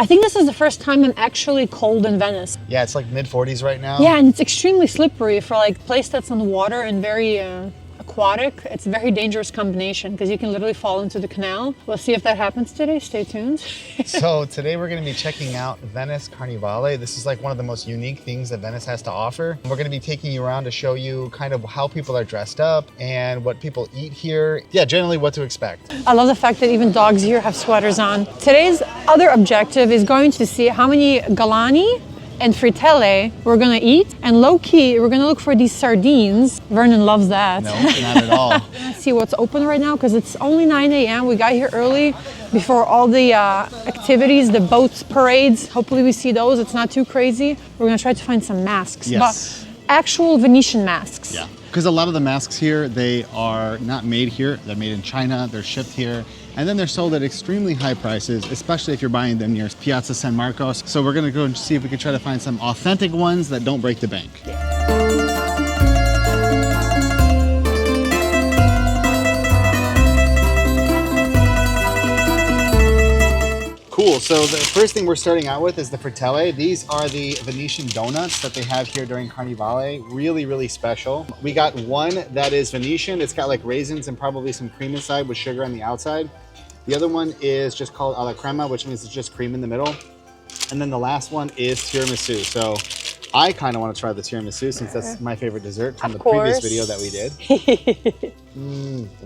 I think this is the first time I'm actually cold in Venice. Yeah, it's like mid-40s right now. Yeah, and it's extremely slippery for like a place that's on the water and very aquatic. It's a very dangerous combination because you can literally fall into the canal. We'll see if that happens today. Stay tuned. So today we're going to be checking out Venice Carnivale. This is like one of the most unique things that Venice has to offer. We're going to be taking you around to show you kind of how people are dressed up and what people eat here. Yeah, generally what to expect. I love the fact that even dogs here have sweaters on. Today's other objective is going to see how many galani and frittelle we're gonna eat, and low-key we're gonna look for these sardines. Vernon loves that. No, not at all. Let's see what's open right now because it's only 9 a.m. We got here early before all the activities, the boats, parades. Hopefully we see those. It's not too crazy. We're gonna try to find some masks. Yes. But actual Venetian masks. Yeah, because a lot of the masks here, they are not made here. They're made in China, they're shipped here, and then they're sold at extremely high prices, especially if you're buying them near Piazza San Marcos. So we're gonna go and see if we can try to find some authentic ones that don't break the bank. Cool, so the first thing we're starting out with is the frittelle. These are the Venetian donuts that they have here during Carnivale. Really, really special. We got one that is Venetian. It's got like raisins and probably some cream inside with sugar on the outside. The other one is just called alla crema, which means it's just cream in the middle. And then the last one is tiramisu. So I kind of want to try the tiramisu since that's my favorite dessert from the previous video that we did.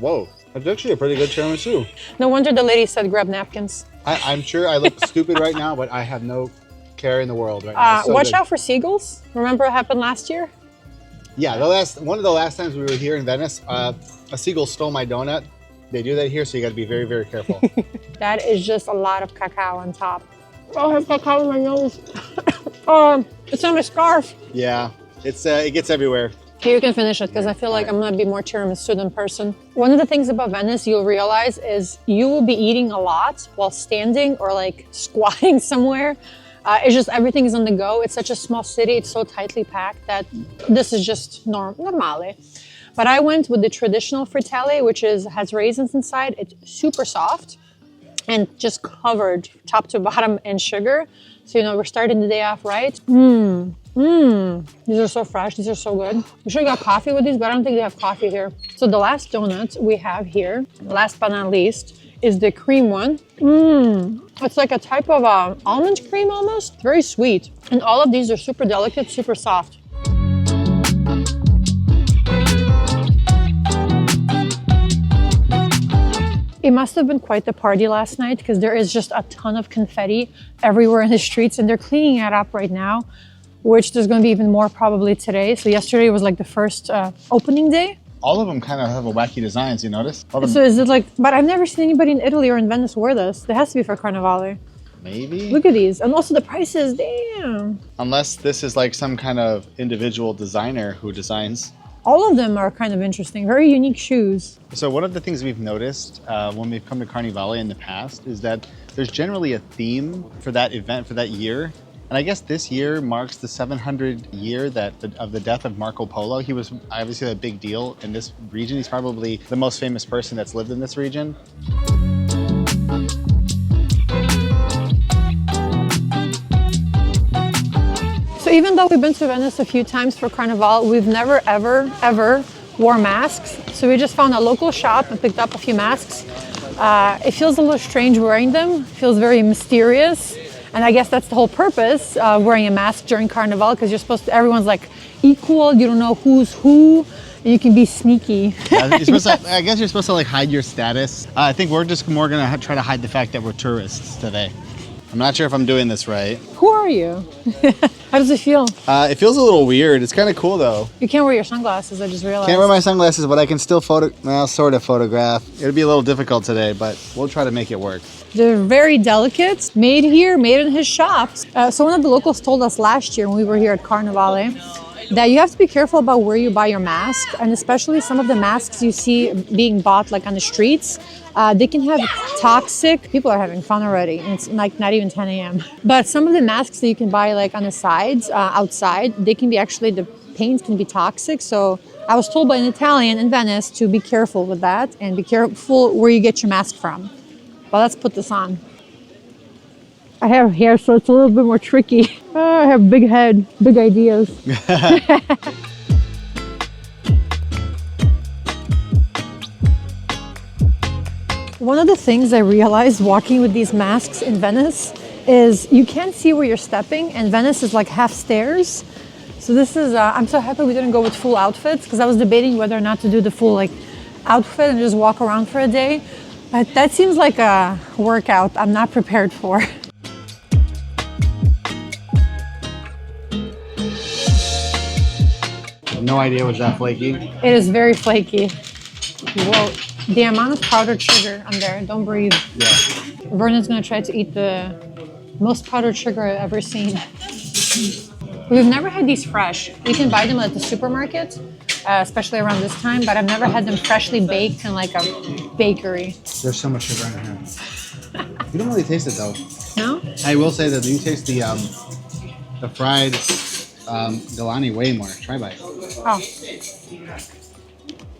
Whoa, that's actually a pretty good tiramisu. No wonder the lady said grab napkins. I'm sure I look stupid right now, but I have no care in the world right now. So watch out for seagulls. Remember what happened last year? Yeah, one of the last times we were here in Venice, a seagull stole my donut. They do that here, so you got to be very, very careful. That is just a lot of cacao on top. Oh, I have cacao in my nose. It's on my scarf. Yeah, it gets everywhere. Here you can finish it because I feel like I'm gonna be more tiramisu than person. One of the things about Venice you'll realize is you will be eating a lot while standing or like squatting somewhere. It's just everything is on the go. It's such a small city. It's so tightly packed that this is just normale. But I went with the traditional frittelle, which has raisins inside. It's super soft and just covered top to bottom in sugar. So, you know, we're starting the day off right. These are so fresh. These are so good. We should have got coffee with these, but I don't think they have coffee here. So the last donut we have here, last but not least, is the cream one. It's like a type of almond cream almost. Very sweet. And all of these are super delicate, super soft. It must have been quite the party last night because there is just a ton of confetti everywhere in the streets and they're cleaning it up right now, which there's going to be even more probably today. So yesterday was like the first opening day. All of them kind of have a wacky designs, you notice? So is it like, but I've never seen anybody in Italy or in Venice wear this. It has to be for Carnivale. Maybe. Look at these. And also the prices, damn. Unless this is like some kind of individual designer who designs. All of them are kind of interesting, very unique shoes. So one of the things we've noticed when we've come to Carnivale in the past is that there's generally a theme for that event, for that year. And I guess this year marks the 700th year of the death of Marco Polo. He was obviously a big deal in this region. He's probably the most famous person that's lived in this region. So even though we've been to Venice a few times for Carnival, we've never, ever wore masks. So we just found a local shop and picked up a few masks. It feels a little strange wearing them. It feels very mysterious. And I guess that's the whole purpose of wearing a mask during Carnival, because you're supposed to, everyone's like equal. You don't know who's who. And you can be sneaky. Yeah, I guess you're supposed to like hide your status. I think we're just more gonna try to hide the fact that we're tourists today. I'm not sure if I'm doing this right. Who are you? How does it feel? It feels a little weird. It's kind of cool though. You can't wear your sunglasses, I just realized. Can't wear my sunglasses, but I can still sort of photograph. It'll be a little difficult today, but we'll try to make it work. They're very delicate, made here, made in his shops. So one of the locals told us last year when we were here at Carnivale that you have to be careful about where you buy your mask, and especially some of the masks you see being bought like on the streets. They can have toxic, people are having fun already, and it's like not even 10 a.m. But some of the masks that you can buy like on the sides, outside, they can be actually, the paint can be toxic. So I was told by an Italian in Venice to be careful with that and be careful where you get your mask from. Well, let's put this on. I have hair, so it's a little bit more tricky. I have big head, big ideas. One of the things I realized walking with these masks in Venice is you can't see where you're stepping, and Venice is like half stairs. So this is, I'm so happy we didn't go with full outfits, because I was debating whether or not to do the full like outfit and just walk around for a day. But that seems like a workout I'm not prepared for. No idea what's that flaky. It is very flaky. Whoa, the amount of powdered sugar on there, don't breathe. Yeah. Vernon's gonna try to eat the most powdered sugar I've ever seen. We've never had these fresh. You can buy them at the supermarket, especially around this time, but I've never had them freshly baked in like a bakery. There's so much sugar in here. You don't really taste it though. No? I will say that you taste the fried Galani way more. Try bite. Oh.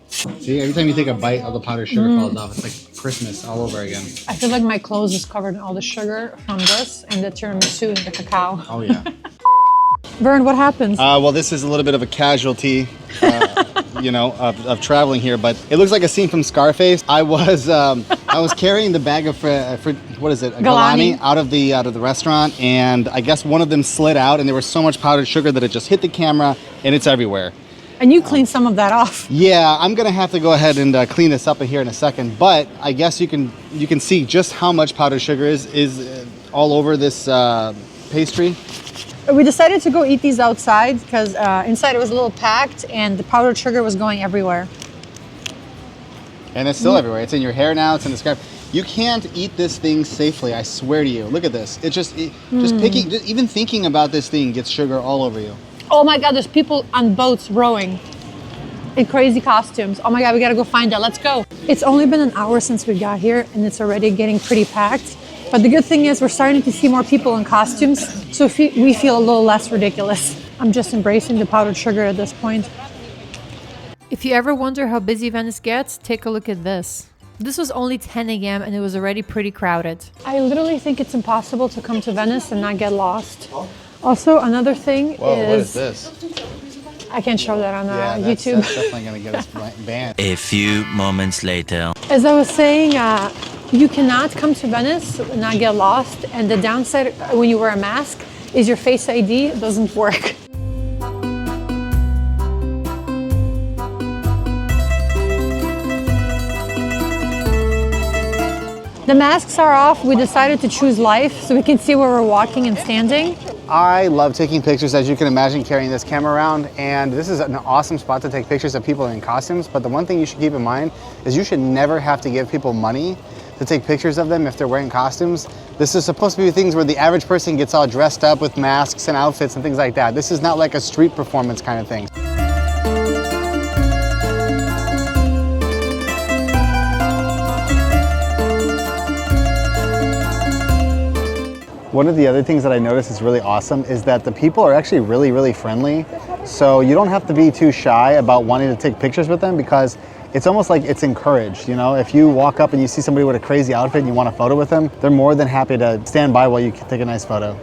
See, every time you take a bite, all the powdered sugar falls off. It's like Christmas all over again. I feel like my clothes is covered in all the sugar from this and the tiramisu and the cacao. Oh yeah. Vern, what happens? Well, this is a little bit of a casualty, you know, of traveling here, but it looks like a scene from Scarface. I was carrying the bag of what is it, Galani out of the restaurant, and I guess one of them slid out, and there was so much powdered sugar that it just hit the camera, and it's everywhere. And you cleaned some of that off. Yeah, I'm gonna have to go ahead and clean this up here in a second, but I guess you can see just how much powdered sugar is all over this pastry. We decided to go eat these outside because inside it was a little packed and the powdered sugar was going everywhere. And it's still everywhere. It's in your hair now, it's in the scarf. You can't eat this thing safely, I swear to you. Look at this. It's just even thinking about this thing gets sugar all over you. Oh my God, there's people on boats rowing in crazy costumes. Oh my God, we gotta go find that. Let's go. It's only been an hour since we got here and it's already getting pretty packed. But the good thing is we're starting to see more people in costumes, so we feel a little less ridiculous. I'm just embracing the powdered sugar at this point. If you ever wonder how busy Venice gets, take a look at this. This was only 10 a.m. and it was already pretty crowded. I literally think it's impossible to come to Venice and not get lost. Also, another thing Whoa, what is this? I can't show that on YouTube. That's definitely gonna get us banned. A few moments later. As I was saying, you cannot come to Venice and not get lost. And the downside when you wear a mask is your Face ID doesn't work. The masks are off. We decided to choose life so we can see where we're walking and standing. I love taking pictures, as you can imagine, carrying this camera around, and this is an awesome spot to take pictures of people in costumes, but the one thing you should keep in mind is you should never have to give people money to take pictures of them if they're wearing costumes. This is supposed to be things where the average person gets all dressed up with masks and outfits and things like that. This is not like a street performance kind of thing. One of the other things that I noticed is really awesome is that the people are actually really, really friendly. So you don't have to be too shy about wanting to take pictures with them because it's almost like it's encouraged, you know? If you walk up and you see somebody with a crazy outfit and you want a photo with them, they're more than happy to stand by while you take a nice photo.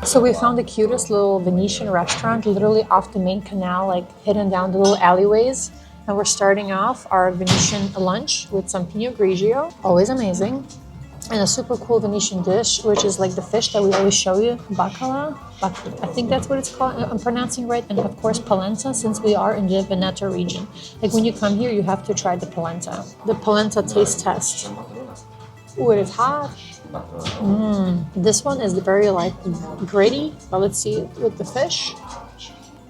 So we found the cutest little Venetian restaurant literally off the main canal, like hidden down the little alleyways. And we're starting off our Venetian lunch with some Pinot Grigio, always amazing. And a super cool Venetian dish, which is like the fish that we always show you, bacala. I think that's what it's called, I'm pronouncing right. And of course, polenta, since we are in the Veneto region. Like when you come here, you have to try the polenta. The polenta taste test. Ooh, it is hot. This one is very like gritty, but let's see it with the fish.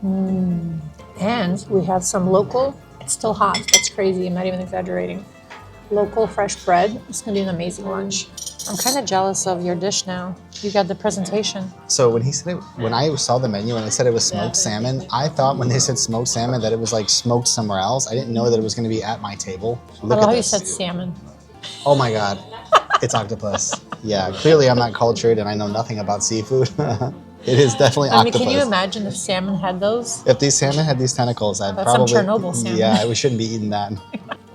And we have some local, it's still hot, that's crazy, I'm not even exaggerating. Local fresh bread, it's gonna be an amazing lunch. I'm kind of jealous of your dish now. You got the presentation. So when he said it, when I saw the menu and they said it was smoked salmon, I thought when they said smoked salmon that it was like smoked somewhere else. I didn't know that it was gonna be at my table. Look I love at how this. you said salmon. Oh my God. It's octopus. Yeah, clearly I'm not cultured and I know nothing about seafood. It is definitely I mean, octopus. can you imagine if salmon had those? If these salmon had these tentacles, I'd That's probably... some Chernobyl salmon. Yeah, we shouldn't be eating that.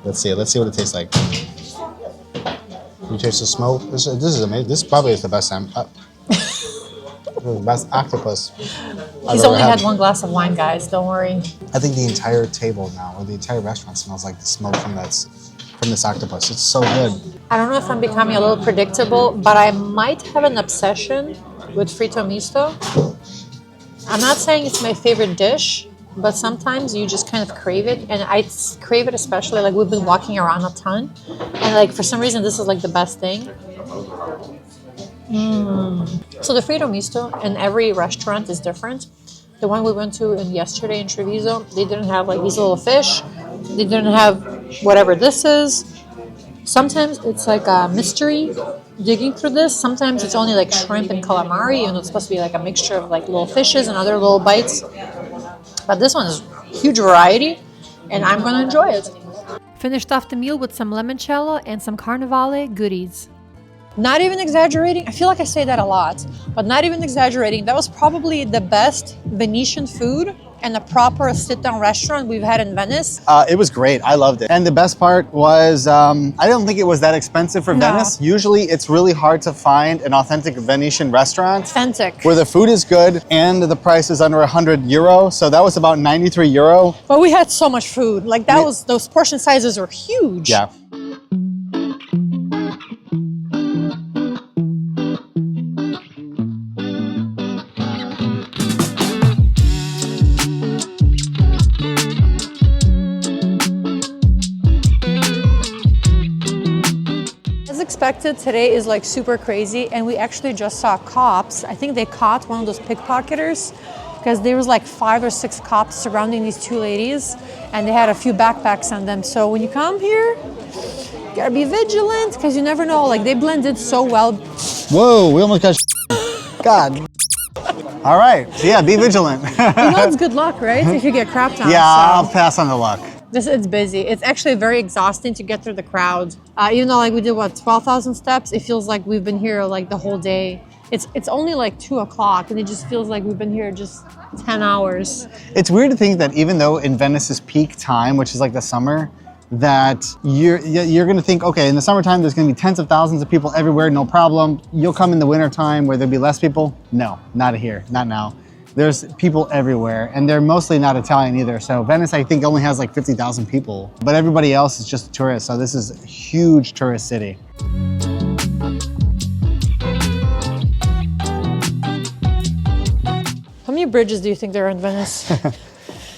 Let's see what it tastes like. You taste the smoke. This is amazing. This probably is the best salmon. The best octopus. He's only had one glass of wine, guys. Don't worry. I think the entire table now, or the entire restaurant, smells like the smoke from this octopus. It's so good. I don't know if I'm becoming a little predictable, but I might have an obsession with frito misto. I'm not saying it's my favorite dish, but sometimes you just kind of crave it, and I crave it especially, like we've been walking around a ton, and like for some reason this is like the best thing. So the frito misto in every restaurant is different. The one we went to yesterday in Treviso, they didn't have like these little fish. They didn't have whatever this is. Sometimes it's like a mystery digging through this. Sometimes it's only like shrimp and calamari, and it's supposed to be like a mixture of like little fishes and other little bites. But this one is huge variety, and I'm gonna enjoy it. Finished off the meal with some limoncello and some carnivale goodies. Not even exaggerating, I feel like I say that a lot, but not even exaggerating, that was probably the best Venetian food and a proper sit-down restaurant we've had in Venice. It was great. I loved it. And the best part was, I don't think it was that expensive for Venice. Usually it's really hard to find an authentic Venetian restaurant. Authentic. Where the food is good and the price is under 100 euro. So that was about 93 euro. But we had so much food. Like those portion sizes were huge. Yeah. Expected today is like super crazy, and we actually just saw cops. I think they caught one of those pickpocketers because there was like 5 or 6 cops surrounding these 2 ladies, and they had a few backpacks on them. So when you come here, you gotta be vigilant because you never know. Like they blended so well. Whoa, we almost got God. All right, so yeah, be vigilant. You know it's good luck, right? If you get crapped on. Yeah, so. I'll pass on the luck. It's busy. It's actually very exhausting to get through the crowd. Even though like we did 12,000 steps, it feels like we've been here like the whole day. It's only like 2 o'clock, and it just feels like we've been here just 10 hours. It's weird to think that even though in Venice's peak time, which is like the summer, that you're gonna think, okay, in the summertime there's gonna be tens of thousands of people everywhere, no problem. You'll come in the wintertime where there'll be less people. No, not here, not now. There's people everywhere, and they're mostly not Italian either. So Venice, I think, only has like 50,000 people, but everybody else is just tourists. So this is a huge tourist city. How many bridges do you think there are in Venice?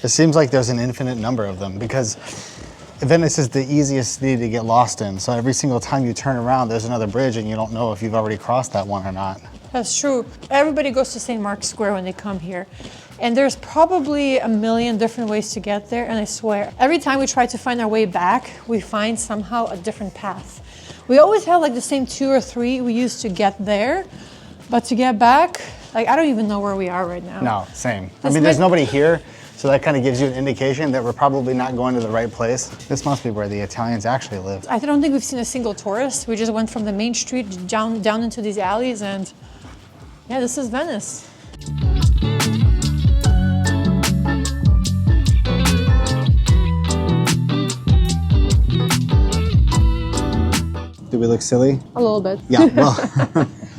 It seems like there's an infinite number of them because Venice is the easiest city to get lost in. So every single time you turn around, there's another bridge, and you don't know if you've already crossed that one or not. That's true. Everybody goes to St. Mark's Square when they come here. And there's probably a million different ways to get there. And I swear, every time we try to find our way back, we find somehow a different path. We always have like the same 2 or 3 we used to get there. But to get back, like I don't even know where we are right now. No, same. I mean, there's nobody here. So that kind of gives you an indication that we're probably not going to the right place. This must be where the Italians actually live. I don't think we've seen a single tourist. We just went from the main street down into these alleys, and yeah, this is Venice. Do we look silly? A little bit. Yeah, well,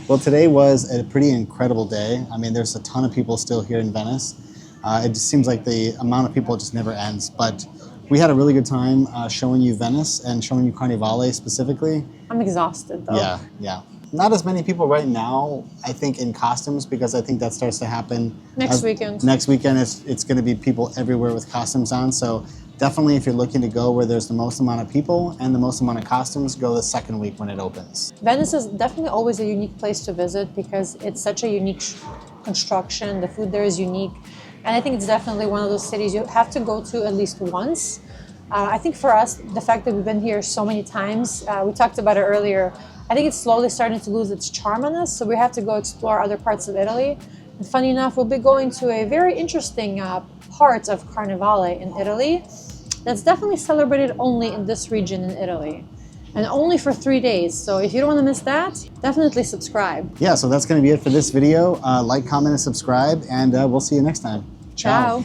well, today was a pretty incredible day. I mean, there's a ton of people still here in Venice. It just seems like the amount of people just never ends. But we had a really good time showing you Venice and showing you Carnivale specifically. I'm exhausted though. Yeah, yeah. Not as many people right now, I think, in costumes, because I think that starts to happen next weekend. Next weekend, it's going to be people everywhere with costumes on. So definitely, if you're looking to go where there's the most amount of people and the most amount of costumes, go the second week when it opens. Venice is definitely always a unique place to visit because it's such a unique construction. The food there is unique. And I think it's definitely one of those cities you have to go to at least once. I think for us, the fact that we've been here so many times, we talked about it earlier, I think it's slowly starting to lose its charm on us, so we have to go explore other parts of Italy. And funny enough, we'll be going to a very interesting part of Carnivale in Italy that's definitely celebrated only in this region in Italy. and only for 3 days. So if you don't want to miss that, definitely subscribe. Yeah, so that's going to be it for this video. Like, comment, and subscribe, and we'll see you next time. Ciao.